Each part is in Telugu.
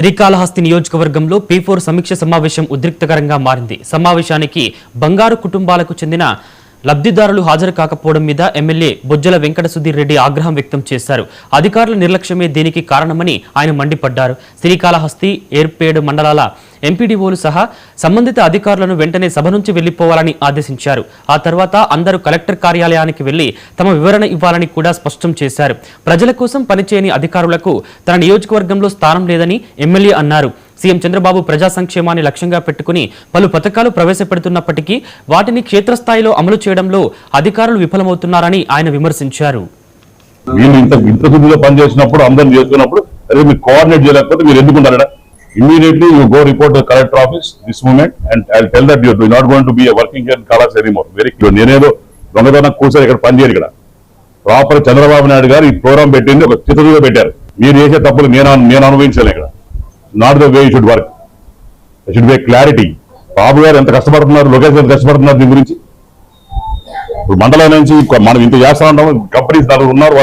శ్రీకాళహస్తి నియోజకవర్గంలో P4 సమీక్ష సమావేశం ఉద్రిక్తకరంగా మారింది. సమావేశానికి బంగారు కుటుంబాలకు చెందిన లబ్ధిదారులు హాజరు కాకపోవడం మీద ఎమ్మెల్యే బొజ్జల వెంకట సుధీర్ రెడ్డి ఆగ్రహం వ్యక్తం చేశారు. అధికారుల నిర్లక్ష్యమే దీనికి కారణమని ఆయన మండిపడ్డారు. శ్రీకాళహస్తి, ఏర్పేడు మండలాల ఎంపీడీఓలు సహా సంబంధిత అధికారులను వెంటనే సభ నుంచి వెళ్లిపోవాలని ఆదేశించారు. ఆ తర్వాత అందరూ కలెక్టర్ కార్యాలయానికి వెళ్లి తమ వివరణ ఇవ్వాలని కూడా స్పష్టం చేశారు. ప్రజల కోసం పనిచేయని అధికారులకు తన నియోజకవర్గంలో స్థానం లేదని ఎమ్మెల్యే అన్నారు. సీఎం చంద్రబాబు ప్రజా సంక్షేమాన్ని లక్ష్యంగా పెట్టుకుని పలు పథకాలు ప్రవేశపెడుతున్నప్పటికీ వాటిని క్షేత్రస్థాయిలో అమలు చేయడంలో అధికారులు విఫలమవుతున్నారని ఆయన విమర్శించారు. వీళ్ళు ఇంత పనిచేసినప్పుడు అందరిని చేస్తున్నప్పుడు అదే మీరు కోఆర్డినేట్ చేయలేకపోతే మీరు ఎందుకుంటారా? Immediately you go report to the collector office this moment and I'll tell that you're not going to be a working here in Kalas anymore. Very clear. నేనేదో దొంగతనం కూర్చొని ఇక్కడ పనిచేయరు. ఇక్కడ ప్రాపర్ చంద్రబాబు నాయుడు గారు ఈ ప్రోగ్రామ్ పెట్టింది ఒక చిత్తశుద్ధిగా పెట్టారు. మీరు చేసే తప్పులు నేను అనుభవించాలి. ఇక్కడ not the way you should work. Should be clarity. Babu garu ఎంత కష్టపడుతున్నారు, లోకేష్ ఎంత కష్టపడుతున్నారు దీని గురించి. ఇప్పుడు మండలం నుంచి మనం ఇంత చేస్తా ఉంటాం. కంపెనీస్ ఉన్నారు,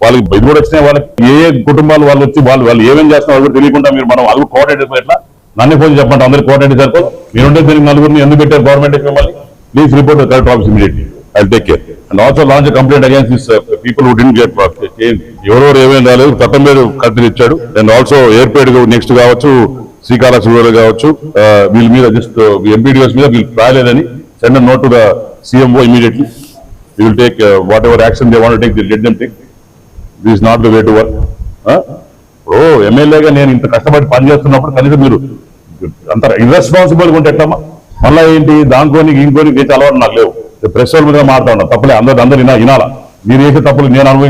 వాళ్ళకి ఇది కూడా వచ్చినాయి. వాళ్ళకి ఏ కుటుంబాలు వాళ్ళు వచ్చి వాళ్ళు ఏమేం చేస్తున్నారు వాళ్ళు తెలియకుండా మీరు మనం అది కోఆర్డినేట్ ఎట్లా నన్ను ఫోన్ చెప్పండి. అందరికి కోఆర్డినేట్ సరిపోదు. మీరుంటే దీనికి నలుగురిని ఎందుకు పెట్టారు గవర్నమెంట్ మిమ్మల్ని? Please report collector office immediately. I take care and also launch complaint against this people who didn't get work. ఎవరెవరు ఏమేం రాలేదు కట్టంబేడు కత్తిని ఇచ్చాడు. అండ్ ఆల్సో ఏర్పేడు నెక్స్ట్ కావచ్చు, శ్రీకాళహస్తి కావచ్చు, వీళ్ళ మీద జస్ట్ ఎంపీడీఓస్ మీద వీళ్ళు రాలేదని send a note to the CMO immediately. We will take whatever action they want to take, let them take. This is not the way to work. ఎమ్మెల్యేగా నేను ఇంత కష్టపడి పనిచేస్తున్నప్పుడు కనీసం మీరు అంత ఇర్రెస్పాన్సిబుల్గా ఉంటే ఎట్లమ్మా? మళ్ళీ ఏంటి దాంట్లోని ఇంకోని చేసే అలవాటు నాకు లేవు. ప్రెస్ వాళ్ళ మీద మాట్లాడడం తప్పలే. అందరు వినాలా? మీరు చేసే తప్పులు నేను అనుభవించాను.